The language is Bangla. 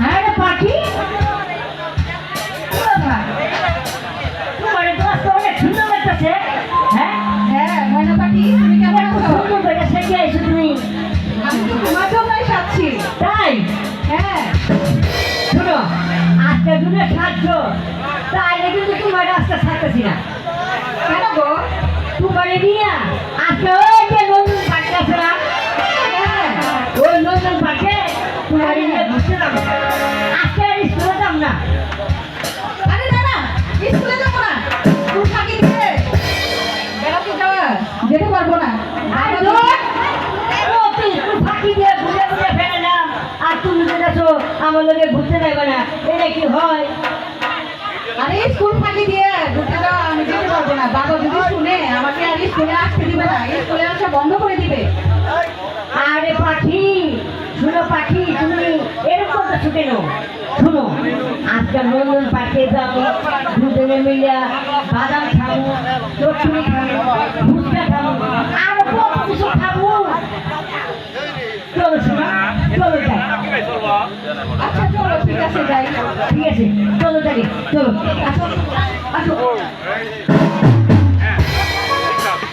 আরে পাখি তোমার দোস্ত অনেক সুন্দর লাগতেছে। হ্যাঁ হ্যাঁ ময়না পাখি, তুমি কেমন আছো? সুন্দর করে সেজে আইছো তুমি। আমি তো তোমার জন্যই সাজছি। তাই হ্যাঁ শোনো, আজকে দুটো সাজছ, তাইলে কিন্তু তোমার রাস্তা থাকতেছি না। কেন গো? তোমার নিয়ে আজকে ওই যে নতুন পার্কে আছে না, হ্যাঁ ওই নতুন পার্কে তোমার নিয়ে ঘুরতে যাবো। আজকে আর স্কুলে যাব না। আরে না না, স্কুলে যাবো না, স্কুল ফাঁকি দিয়ে বেড়াতে যাওয়া যেতে পারবো না। আর দূর, ও তুই স্কুল ফাঁকি দিয়ে ঘুরে ঘুরে ফেলালাম, আর তুমি যেতেছো আমার লোকে ঘুরতে যাবে না, এটা কি হয়? আরে স্কুল ফাঁকি দিয়ে ঘুরতে যাওয়া আমি যেতে পারবো না। বাবা যদি শুনে আমাকে আর স্কুলে আসতে দিবে না, স্কুলে আসা বন্ধ করে দিবে। আরে পাখি, শুনো পাখি, তুমি এরকম তো ছুটে নো। শুনো, আজকে নন্দন পার্কে যাবো, দুজনে মিলে বাদাম খাবো, চটুরি খাবো, ভুট্টা খাবো, আরো কত কিছু খাবো। চলো শোনা, চলো যাই। আচ্ছা চলো, ঠিক আছে যাই। ঠিক আছে, চলো যাই, চলো আসো আসো।